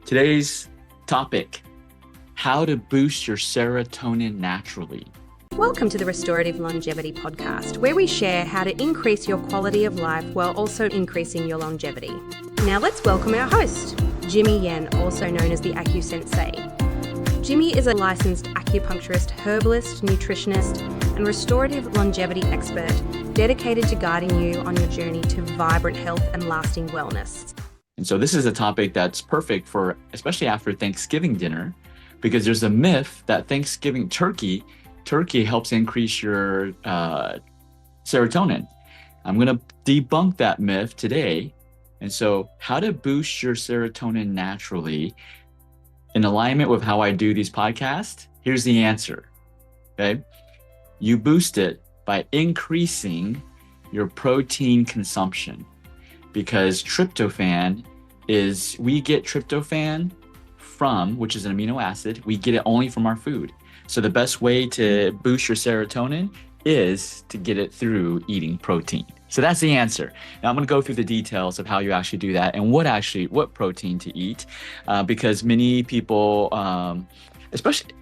Today's topic, how to boost your serotonin naturally. Welcome to the Restorative Longevity Podcast, where we share how to increase your quality of life while also increasing your longevity. Now let's welcome our host, Jimmy Yen, also known as the AccuSensei. Jimmy is a licensed acupuncturist, herbalist, nutritionist, and restorative longevity expert dedicated to guiding you on your journey to vibrant health and lasting wellness. And so this is a topic that's perfect for, especially after Thanksgiving dinner, because there's a myth that Thanksgiving turkey helps increase your serotonin. I'm going to debunk that myth today. And so how to boost your serotonin naturally in alignment with how I do these podcasts, here's the answer, okay? You boost it by increasing your protein consumption, because tryptophan we get tryptophan from, which is an amino acid, we get it only from our food. So the best way to boost your serotonin is to get it through eating protein. So that's the answer. Now I'm going to go through the details of how you actually do that and what protein to eat, because many people, especially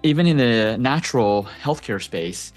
even in the natural healthcare space,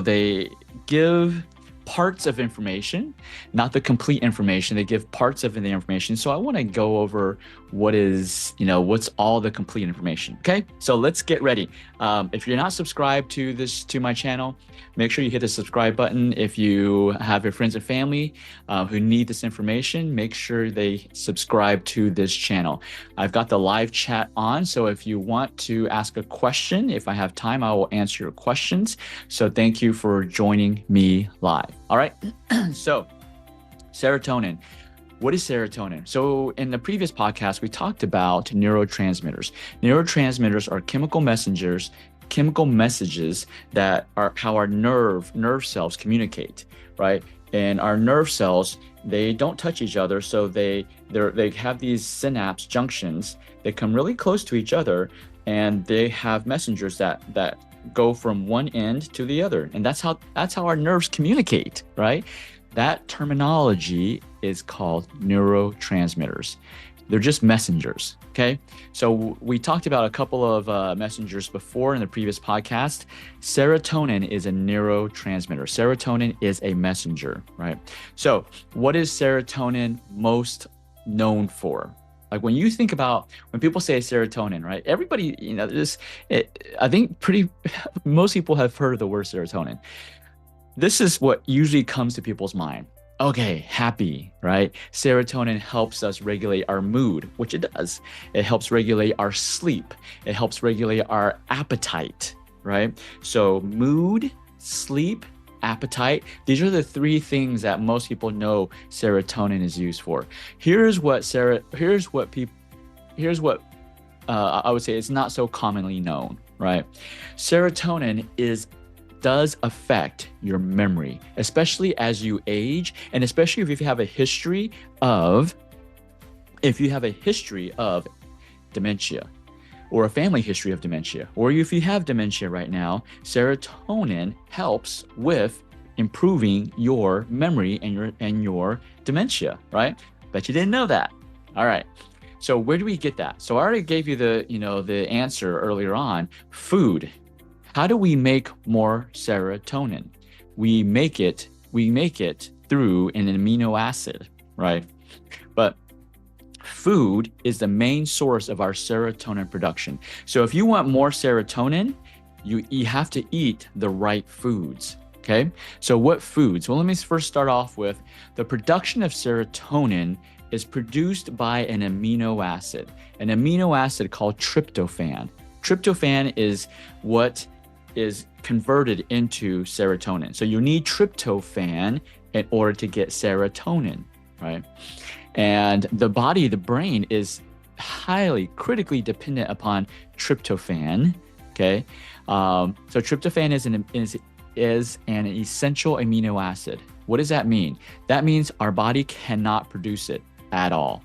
they give parts of information, not the complete information. They give parts of the information. So I want to go over what's all the complete information. Okay, so let's get ready. If you're not subscribed to my channel, make sure you hit the subscribe button. If you have your friends and family who need this information, make sure they subscribe to this channel. I've got the live chat on, so if you want to ask a question, if I have time, I will answer your questions. So thank you for joining me live. All right, so serotonin. What is serotonin? So in the previous podcast, we talked about neurotransmitters. Neurotransmitters are chemical messages that are how our nerve cells communicate, right? And our nerve cells, they don't touch each other, so they have these synapse junctions. They come really close to each other, and they have messengers that go from one end to the other, and that's how our nerves communicate, right? That terminology is called neurotransmitters. They're just messengers, okay? So we talked about a couple of messengers before in the previous podcast. Serotonin is a neurotransmitter. Serotonin is a messenger, right? So what is serotonin most known for? Like when people say serotonin, right? Everybody, I think most people have heard of the word serotonin. This is what usually comes to people's mind. Okay, happy, right? Serotonin helps us regulate our mood, which it does. It helps regulate our sleep. It helps regulate our appetite, right? So mood, sleep, appetite, these are the three things that most people know serotonin is used for. Here's what I would say is not so commonly known, right? Serotonin does affect your memory, especially as you age, and especially if you have a history of dementia, or a family history of dementia, or if you have dementia right now. Serotonin helps with improving your memory and your dementia, right? Bet you didn't know that. All right. So where do we get that? So I already gave you the answer earlier on. Food. How do we make more serotonin? We make it through an amino acid, right? But food is the main source of our serotonin production. So if you want more serotonin, you have to eat the right foods, okay? So what foods? Well, let me first start off with the production of serotonin is produced by an amino acid called tryptophan. Tryptophan is what is converted into serotonin. So you need tryptophan in order to get serotonin, right? And the brain is highly critically dependent upon tryptophan, okay? So tryptophan is an essential amino acid. What does that mean? That means our body cannot produce it at all.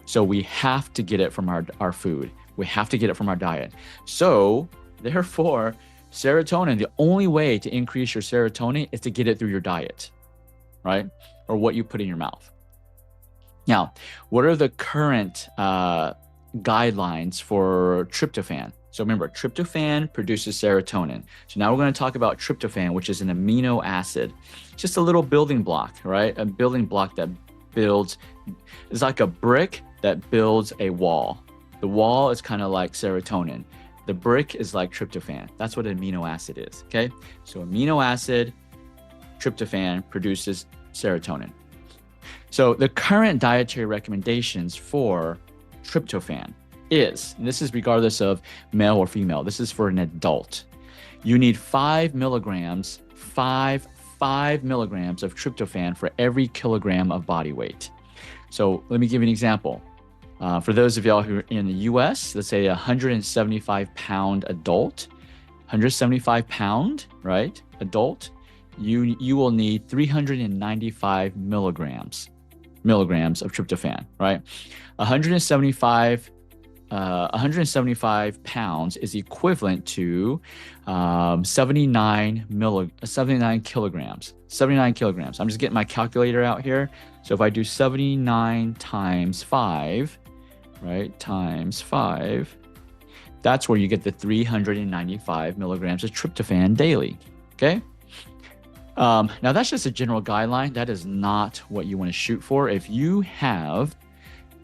So we have to get it from our food. We have to get it from our diet. So therefore, serotonin, the only way to increase your serotonin is to get it through your diet, right? Or what you put in your mouth. Now, what are the current guidelines for tryptophan? So remember, tryptophan produces serotonin. So now we're going to talk about tryptophan, which is an amino acid. Just a little building block, right? A building block that builds, it's like a brick that builds a wall. The wall is kind of like serotonin. The brick is like tryptophan. That's what an amino acid is, okay? So amino acid, tryptophan produces serotonin. So the current dietary recommendations for tryptophan is, and this is regardless of male or female, this is for an adult. You need 5 milligrams of tryptophan for every kilogram of body weight. So let me give you an example. For those of y'all who are in the US, let's say a 175-pound adult, 175-pound, right, adult, you will need 395 milligrams of tryptophan, right? 175 pounds is equivalent to 79 kilograms. 79 kilograms. I'm just getting my calculator out here. So if I do 79 times 5, right, times 5, that's where you get the 395 milligrams of tryptophan daily, okay? Now that's just a general guideline. That is not what you want to shoot for. If you have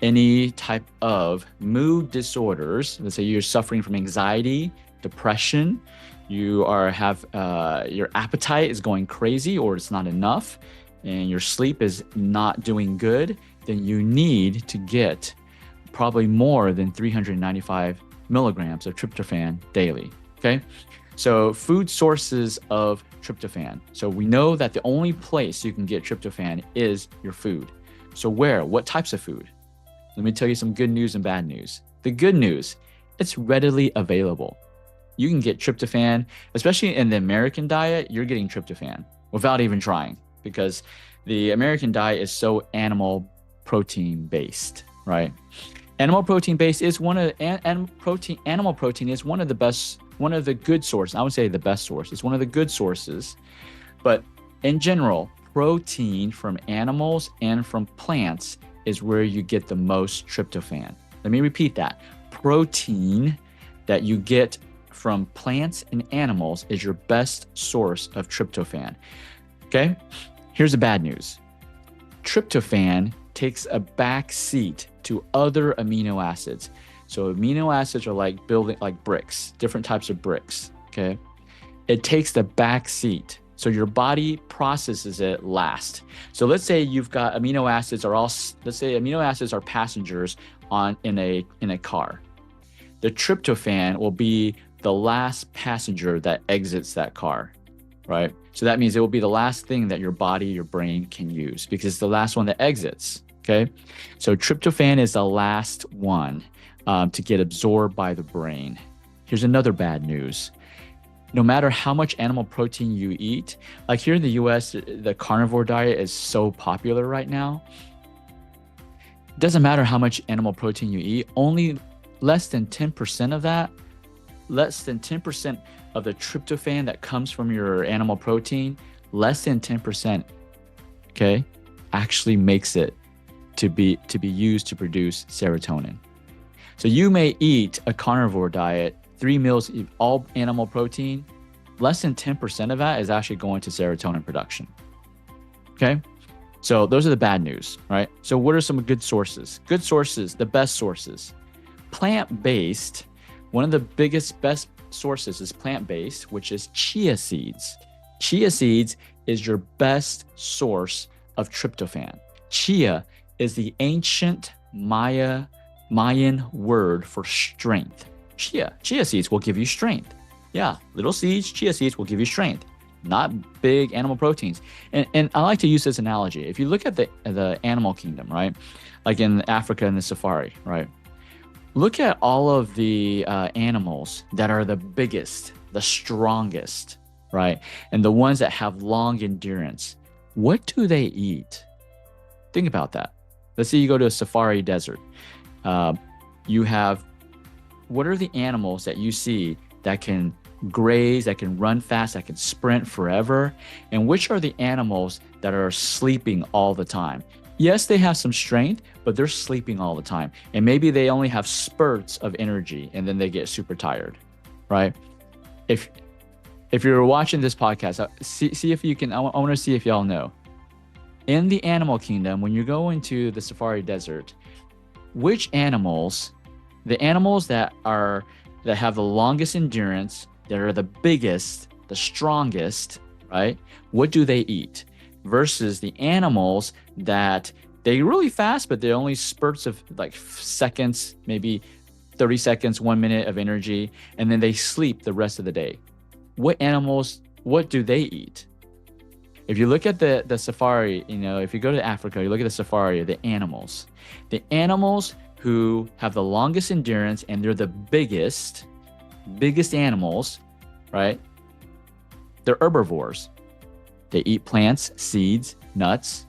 any type of mood disorders, let's say you're suffering from anxiety, depression, you have your appetite is going crazy or it's not enough, and your sleep is not doing good, then you need to get probably more than 395 milligrams of tryptophan daily, okay? So food sources of tryptophan. So we know that the only place you can get tryptophan is your food. So where? What types of food? Let me tell you some good news and bad news. The good news, it's readily available. You can get tryptophan, especially in the American diet, you're getting tryptophan without even trying, because the American diet is so animal protein based, right? Animal protein based is animal protein is one of the best, one of the good sources. I would say the best source. It's one of the good sources. But in general, protein from animals and from plants is where you get the most tryptophan. Let me repeat that. Protein that you get from plants and animals is your best source of tryptophan. Okay? Here's the bad news. Tryptophan takes a back seat to other amino acids. So amino acids are like bricks, different types of bricks, okay? It takes the back seat. So your body processes it last. So let's say you've got amino acids are passengers in a car. The tryptophan will be the last passenger that exits that car, right? So that means it will be the last thing that your body, your brain can use because it's the last one that exits, okay? So tryptophan is the last one to get absorbed by the brain. Here's another bad news. No matter how much animal protein you eat, like here in the US, the carnivore diet is so popular right now. It doesn't matter how much animal protein you eat, only less than 10% of that, less than 10% of the tryptophan that comes from your animal protein, less than 10%, okay, actually makes it to be used to produce serotonin. So you may eat a carnivore diet, 3 meals, all animal protein, less than 10% of that is actually going to serotonin production, okay? So those are the bad news, right? So what are some good sources? Good sources, the best sources. Plant-based, one of the best sources is plant-based, which is chia seeds. Chia seeds is your best source of tryptophan. Chia is the ancient Mayan word for strength. Chia seeds will give you strength. Yeah, little seeds, chia seeds will give you strength, not big animal proteins. And I like to use this analogy. If you look at the animal kingdom, right? Like in Africa in the safari, right? Look at all of the animals that are the biggest, the strongest, right? And the ones that have long endurance. What do they eat? Think about that. Let's say you go to a safari desert. What are the animals that you see that can graze, that can run fast, that can sprint forever? And which are the animals that are sleeping all the time? Yes, they have some strength, but they're sleeping all the time. And maybe they only have spurts of energy and then they get super tired, right? If you're watching this podcast, see if you can, I want to see if y'all know. In the animal kingdom, when you go into the safari desert, which animals, the animals that have the longest endurance, that are the biggest, the strongest, right? What do they eat? Versus the animals that they're really fast, but they're only spurts of like seconds, maybe 30 seconds, 1 minute of energy, and then they sleep the rest of the day. What animals, what do they eat? If you look at the safari, if you go to Africa, you look at the safari, the animals who have the longest endurance and they're the biggest animals, right? They're herbivores. They eat plants, seeds, nuts.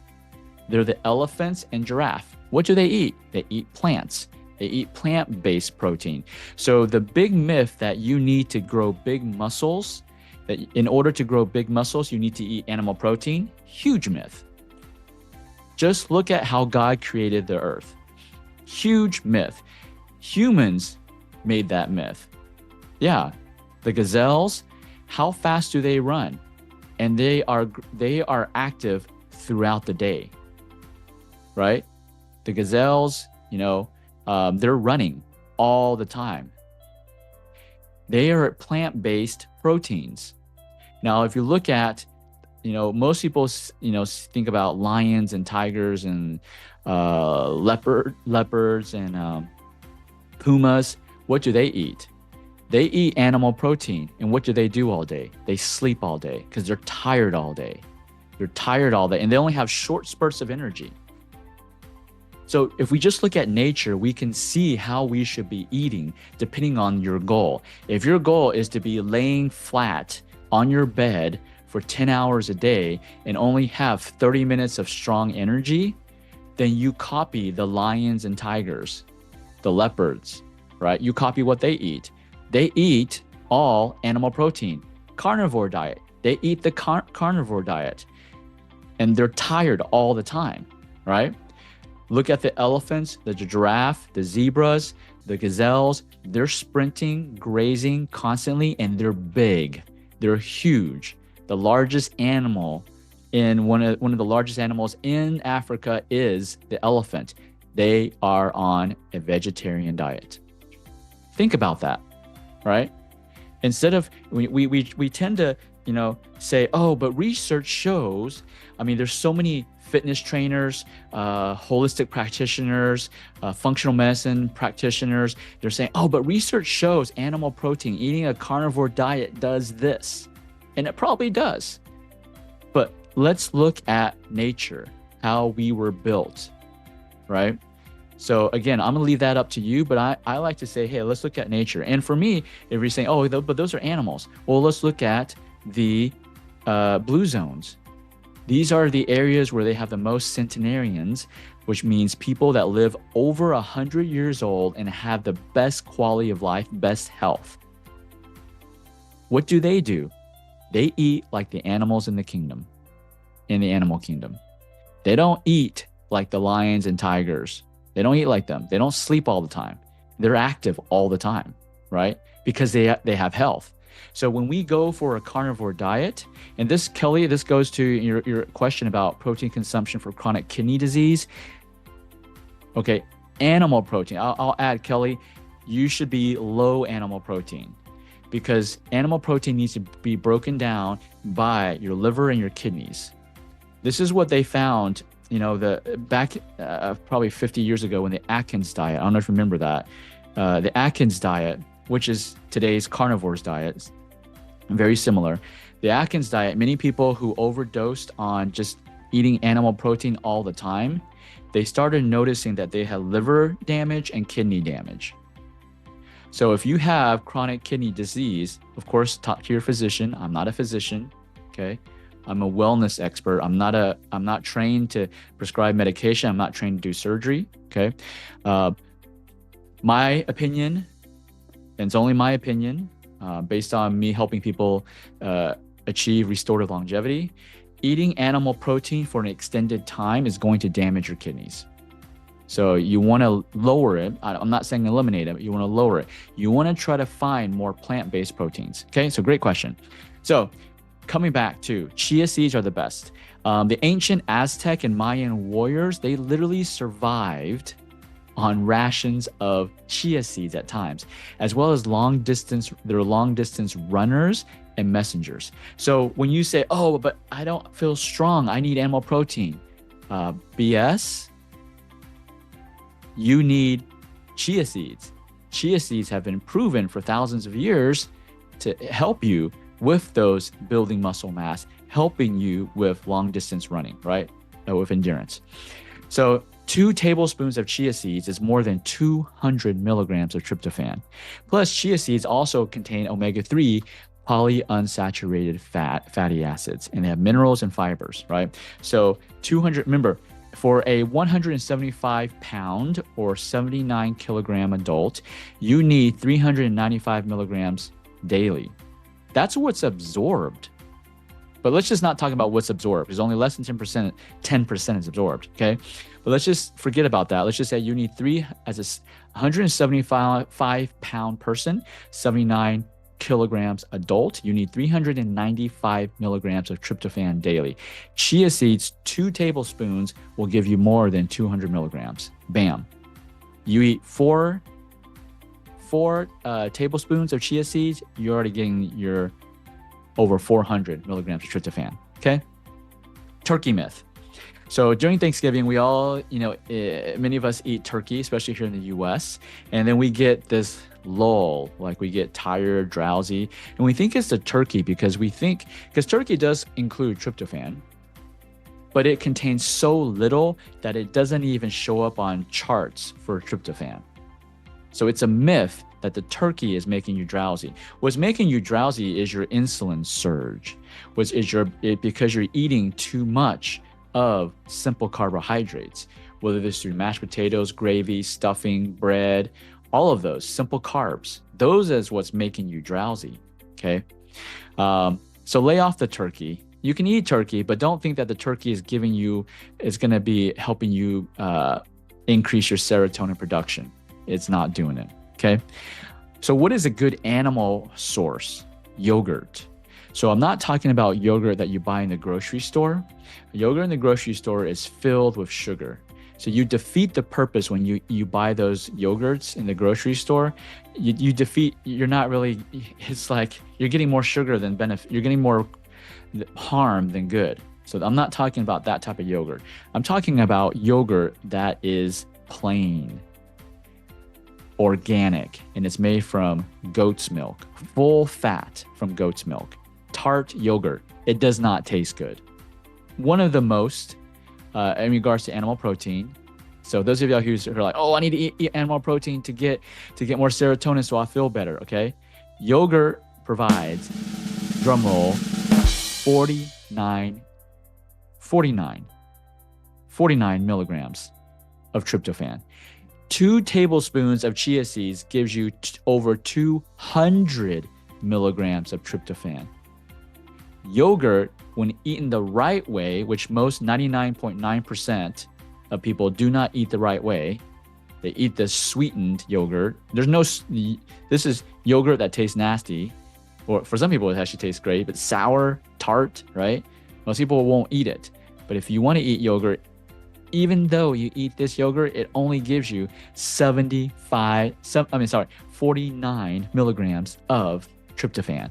They're the elephants and giraffe. What do they eat? They eat plants. They eat plant-based protein. So the big myth that you need to grow big muscles, that in order to grow big muscles, you need to eat animal protein, huge myth. Just look at how God created the earth. Huge myth. Humans made that myth. Yeah, the gazelles, how fast do they run? And they are active throughout the day, right? The gazelles, they're running all the time. They are plant-based proteins. Now, if you look at, most people, think about lions and tigers and leopards and pumas. What do they eat? They eat animal protein. And what do they do all day? They sleep all day because they're tired all day. They're tired all day and they only have short spurts of energy. So if we just look at nature, we can see how we should be eating depending on your goal. If your goal is to be laying flat on your bed for 10 hours a day and only have 30 minutes of strong energy, then you copy the lions and tigers, the leopards, right? You copy what they eat. They eat all animal protein, carnivore diet. They eat the carnivore diet and they're tired all the time, right? Look at the elephants, the giraffe, the zebras, the gazelles. They're sprinting, grazing constantly, and they're big. They're huge. The largest animal one of the largest animals in Africa is the elephant. They are on a vegetarian diet. Think about that, right? Instead of we tend to say, oh, but research shows. There's so many fitness trainers, holistic practitioners, functional medicine practitioners. They're saying, oh, but research shows animal protein, eating a carnivore diet does this. And it probably does. But let's look at nature, how we were built, right? So again, I'm gonna leave that up to you, but I like to say, hey, let's look at nature. And for me, if you're saying, oh, but those are animals. Well, let's look at the blue zones. These are the areas where they have the most centenarians, which means people that live over 100 years old and have the best quality of life, best health. What do? They eat like the animals in the kingdom, in the animal kingdom. They don't eat like the lions and tigers. They don't eat like them. They don't sleep all the time. They're active all the time, right? Because they have health. So when we go for a carnivore diet, and this, Kelly, this goes to your question about protein consumption for chronic kidney disease. Okay, animal protein. I'll add, Kelly, you should be low animal protein because animal protein needs to be broken down by your liver and your kidneys. This is what they found, back probably 50 years ago when the Atkins diet, I don't know if you remember that, the Atkins diet, which is today's carnivore's diet, very similar. The Atkins diet, many people who overdosed on just eating animal protein all the time, they started noticing that they had liver damage and kidney damage. So if you have chronic kidney disease, of course, talk to your physician. I'm not a physician, okay? I'm a wellness expert. I'm not trained to prescribe medication. I'm not trained to do surgery, okay? My opinion, and it's only my opinion, based on me helping people achieve restorative longevity, eating animal protein for an extended time is going to damage your kidneys. So you want to lower it. I'm not saying eliminate it, but you want to lower it. You want to try to find more plant-based proteins. Okay, so great question. So coming back to chia seeds are the best. The ancient Aztec and Mayan warriors, they literally survived on rations of chia seeds at times, as well as long distance runners and messengers. So when you say, oh, but I don't feel strong, I need animal protein, BS. You need chia seeds. Chia seeds have been proven for thousands of years to help you with those building muscle mass, helping you with long distance running, right? With endurance. So 2 tablespoons of chia seeds is more than 200 milligrams of tryptophan. Plus, chia seeds also contain omega-3 polyunsaturated fatty acids, and they have minerals and fibers, right? So 200, remember, for a 175 pound or 79 kilogram adult, you need 395 milligrams daily. That's what's absorbed. But let's just not talk about what's absorbed. There's only less than 10% is absorbed, okay? But let's just forget about that. Let's just say you need as a 175 pound person, 79 kilograms adult, you need 395 milligrams of tryptophan daily. Chia seeds, 2 tablespoons will give you more than 200 milligrams. Bam. You eat 4 tablespoons of chia seeds, you're already getting your over 400 milligrams of tryptophan. Okay. Turkey myth. So during Thanksgiving, we all, many of us eat turkey, especially here in the US. And then we get this lull, like we get tired, drowsy. And we think it's the turkey because turkey does include tryptophan, but it contains so little that it doesn't even show up on charts for tryptophan. So it's a myth that the turkey is making you drowsy. What's making you drowsy is your insulin surge, because you're eating too much of simple carbohydrates, whether this is through mashed potatoes, gravy, stuffing, bread, all of those simple carbs. Those is what's making you drowsy, okay? So lay off the turkey. You can eat turkey, but don't think that the turkey is going to be helping you increase your serotonin production. It's not doing it, okay? So what is a good animal source? Yogurt. So I'm not talking about yogurt that you buy in the grocery store. Yogurt in the grocery store is filled with sugar. So you defeat the purpose when you buy those yogurts in the grocery store. You're not really, it's like you're getting more sugar than benefit. You're getting more harm than good. So I'm not talking about that type of yogurt. I'm talking about yogurt that is plain, organic, and it's made from goat's milk, full fat from goat's milk. Tart yogurt. It does not taste good. One of the most, in regards to animal protein. So those of y'all who are like, oh, I need to eat animal protein to get more serotonin so I feel better, okay? Yogurt provides, drumroll, 49 milligrams of tryptophan. 2 tablespoons of chia seeds gives you over 200 milligrams of tryptophan. Yogurt, when eaten the right way, which most 99.9% of people do not eat the right way, they eat the sweetened yogurt. This is yogurt that tastes nasty, or for some people it actually tastes great, but sour, tart, right? Most people won't eat it. But if you want to eat yogurt, even though you eat this yogurt, it only gives you 49 milligrams of tryptophan.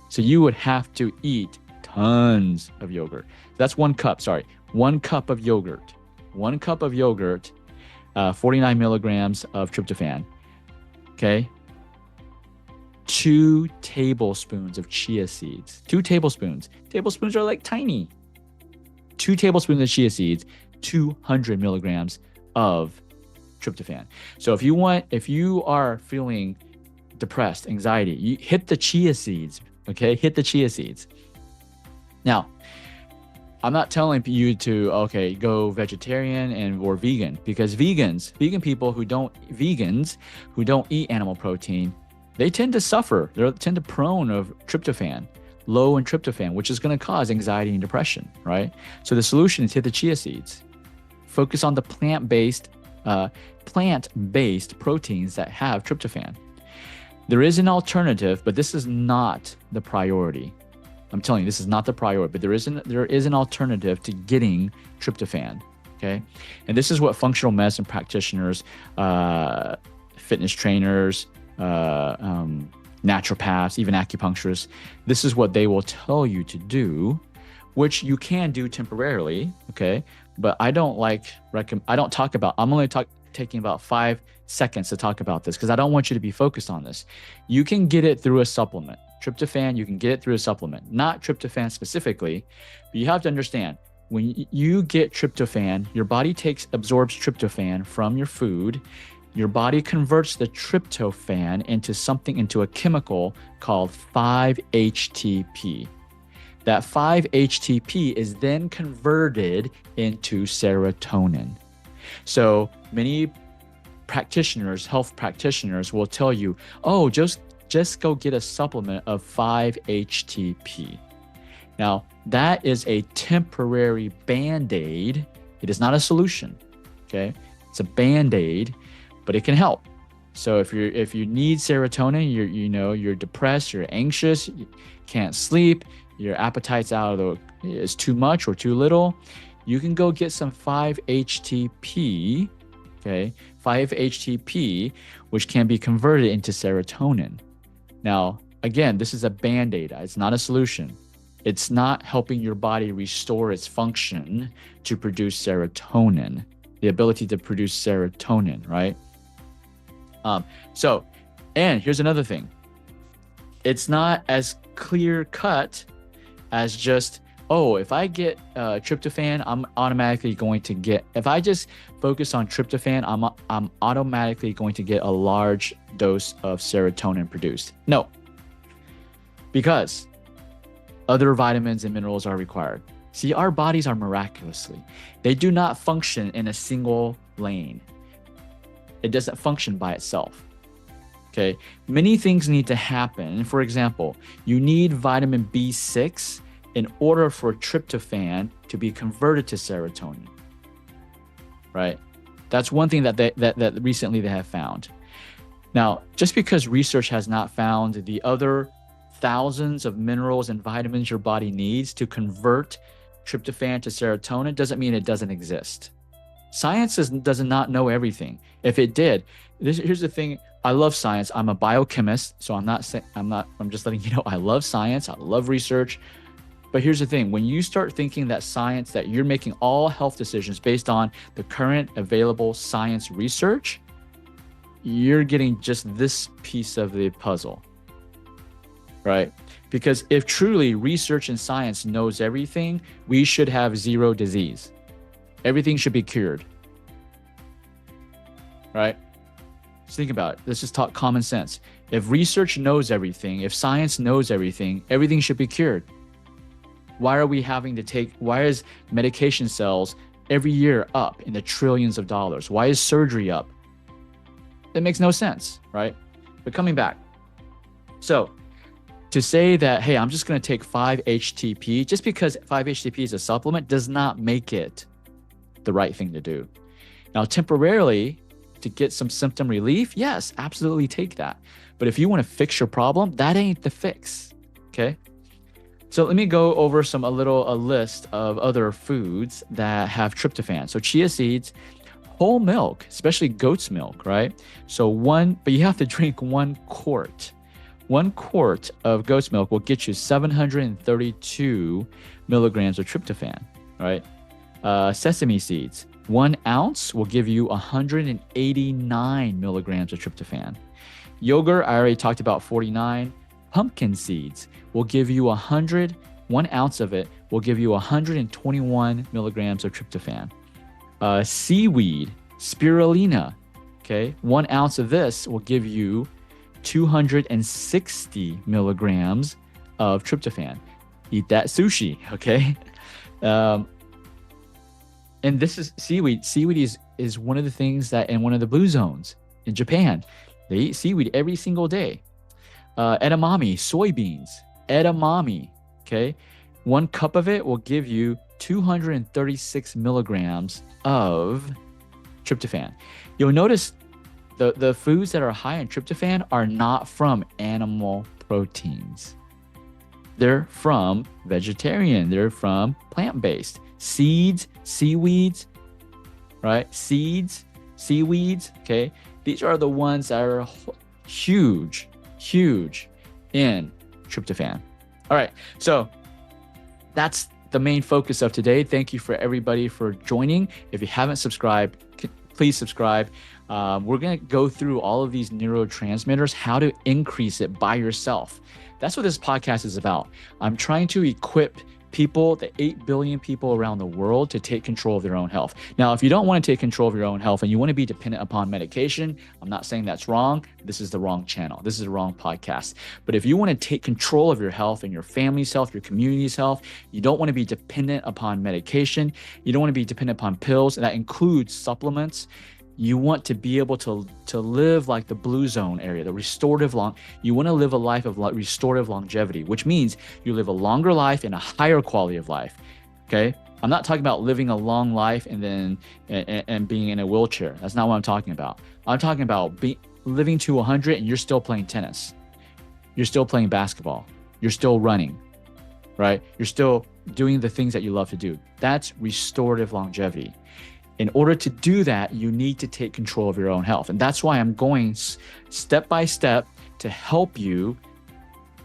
So you would have to eat tons of yogurt. That's 1 cup, 1 cup of yogurt. 1 cup of yogurt, 49 milligrams of tryptophan, okay? 2 tablespoons of chia seeds. 2 tablespoons. Tablespoons are like tiny. 2 tablespoons of chia seeds, 200 milligrams of tryptophan. So if you are feeling depressed, anxiety, you hit the chia seeds, okay? Hit the chia seeds. Now, I'm not telling you to, go vegetarian or vegan, because vegans who don't eat animal protein, they tend to suffer. They tend to prone of tryptophan. low in tryptophan, which is going to cause anxiety and depression, right? So the solution is hit the chia seeds. Focus on the plant-based proteins that have tryptophan. There is an alternative, but this is not the priority. I'm telling you, this is not the priority, but there is an alternative to getting tryptophan, okay? And this is what functional medicine practitioners, fitness trainers, naturopaths, even acupuncturists, this is what they will tell you to do, which you can do temporarily, okay? But I don't talk about, I'm only taking about 5 seconds to talk about this because I don't want you to be focused on this. You can get it through a supplement. Tryptophan, you can get it through a supplement, not tryptophan specifically, but you have to understand when you get tryptophan, your body absorbs tryptophan from your food. Your body converts the tryptophan into a chemical called 5-HTP. That 5-HTP is then converted into serotonin. So many health practitioners will tell you, oh, just go get a supplement of 5-HTP. Now, that is a temporary Band-Aid. It is not a solution, okay? It's a Band-Aid, but it can help. So if you need serotonin, you're depressed, you're anxious, you can't sleep, your appetite's is too much or too little, you can go get some 5-HTP, okay? 5-HTP, which can be converted into serotonin. Now, again, this is a Band-Aid. It's not a solution. It's not helping your body restore its function to produce serotonin, the ability to produce serotonin, right? And here's another thing. It's not as clear cut as just, oh, if I get tryptophan, I'm automatically going to get, if I just focus on tryptophan, I'm automatically going to get a large dose of serotonin produced. No, because other vitamins and minerals are required. See, our bodies are miraculously, they do not function in a single lane. It doesn't function by itself. Okay, many things need to happen. For example, you need vitamin B6 in order for tryptophan to be converted to serotonin, right? That's one thing that recently they have found. Now, just because research has not found the other thousands of minerals and vitamins your body needs to convert tryptophan to serotonin doesn't mean it doesn't exist. Science does not know everything. If it did, here's the thing. I love science. I'm a biochemist, so I'm just letting you know I love science. I love research. But here's the thing. When you start thinking that you're making all health decisions based on the current available science research, you're getting just this piece of the puzzle, right? Because if truly research and science knows everything, we should have zero disease. Everything should be cured, right? Just think about it. Let's just talk common sense. If research knows everything, if science knows everything, everything should be cured. Why is medication sales every year up in the trillions of dollars? Why is surgery up? That makes no sense, right? But coming back. So to say that, hey, I'm just going to take 5-HTP, just because 5-HTP is a supplement does not make it the right thing to do. Now, temporarily, to get some symptom relief, yes, absolutely take that. But if you want to fix your problem, that ain't the fix, okay? So let me go over a list of other foods that have tryptophan. So chia seeds, whole milk, especially goat's milk, right? But you have to drink 1 quart. 1 quart of goat's milk will get you 732 milligrams of tryptophan, right? Sesame seeds, 1 ounce will give you 189 milligrams of tryptophan. Yogurt, I already talked about 49. Pumpkin seeds will give you 1 ounce of it will give you 121 milligrams of tryptophan. Seaweed, spirulina, okay? 1 ounce of this will give you 260 milligrams of tryptophan. Eat that sushi, okay? And this is seaweed. Seaweed is one of the things that in one of the blue zones in Japan, they eat seaweed every single day. Edamame, soybeans. Edamame, okay? 1 cup of it will give you 236 milligrams of tryptophan. You'll notice the foods that are high in tryptophan are not from animal proteins. They're from vegetarian. They're from plant-based. Seeds, seaweeds, right? Seeds, seaweeds, okay? These are the ones that are huge in tryptophan. All right, so that's the main focus of today. Thank you for everybody for joining. If you haven't subscribed, please subscribe. We're going to go through all of these neurotransmitters, how to increase it by yourself. That's what this podcast is about. I'm trying to equip people, the 8 billion people around the world, to take control of their own health. Now, if you don't want to take control of your own health and you want to be dependent upon medication, I'm not saying that's wrong. This is the wrong channel. This is the wrong podcast. But if you want to take control of your health and your family's health, your community's health, you don't want to be dependent upon medication. You don't want to be dependent upon pills, and that includes supplements. You want to be able to live like the blue zone area, the restorative you want to live a life of restorative longevity, which means you live a longer life and a higher quality of life. Okay. I'm not talking about living a long life and then and being in a wheelchair. That's not what I'm talking about. I'm talking about living to 100 and you're still playing tennis. You're still playing basketball. You're still running, right? You're still doing the things that you love to do. That's restorative longevity. In order to do that, you need to take control of your own health. And that's why I'm going step by step to help you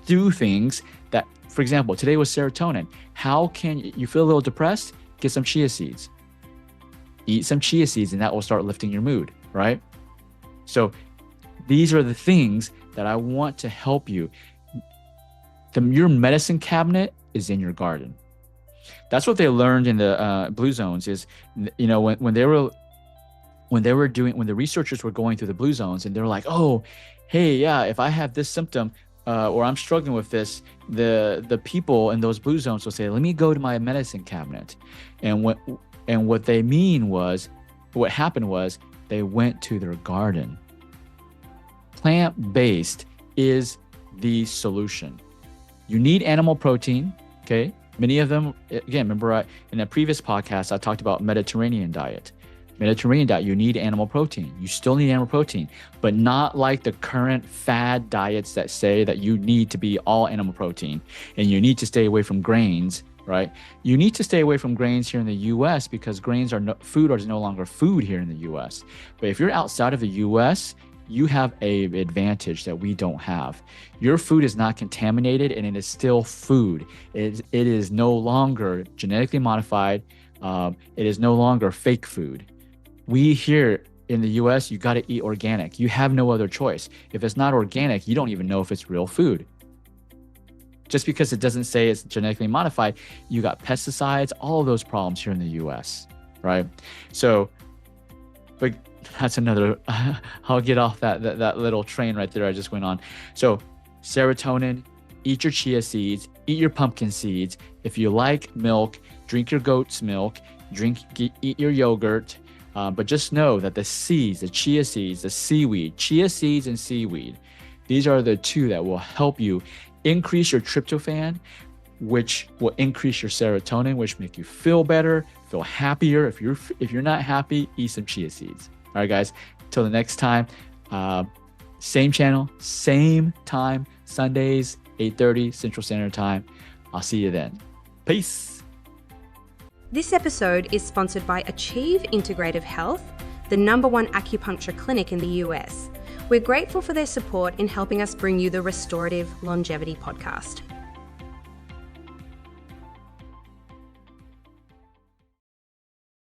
do things that, for example, today was serotonin. How can you feel a little depressed? Get some chia seeds. Eat some chia seeds and that will start lifting your mood, right? So these are the things that I want to help you. Your medicine cabinet is in your garden. That's what they learned in the blue zones is, when the researchers were going through the blue zones and they're like, oh, hey, yeah, if I have this symptom or I'm struggling with this, the people in those blue zones will say, let me go to my medicine cabinet. And what happened was they went to their garden. Plant-based is the solution. You need animal protein, okay? Many of them, again, remember in a previous podcast, I talked about Mediterranean diet. Mediterranean diet, you need animal protein. You still need animal protein, but not like the current fad diets that say that you need to be all animal protein and you need to stay away from grains, right? You need to stay away from grains here in the US because grains are no longer food here in the US. But if you're outside of the US, you have an advantage that we don't have. Your food is not contaminated and it is still food. It is no longer genetically modified. It is no longer fake food. We here in the US, you got to eat organic. You have no other choice. If it's not organic, you don't even know if it's real food. Just because it doesn't say it's genetically modified, you got pesticides, all of those problems here in the US, right? So, but that's another, I'll get off that little train right there I just went on. So serotonin, eat your chia seeds, eat your pumpkin seeds. If you like milk, drink your goat's milk, eat your yogurt. But just know that the seeds, the chia seeds, the seaweed, chia seeds and seaweed, these are the two that will help you increase your tryptophan, which will increase your serotonin, which make you feel better, feel happier. If you're not happy, eat some chia seeds. All right, guys, till the next time, same channel, same time, Sundays, 8:30 Central Standard Time. I'll see you then. Peace. This episode is sponsored by Achieve Integrative Health, the #1 acupuncture clinic in the US. We're grateful for their support in helping us bring you the Restorative Longevity podcast.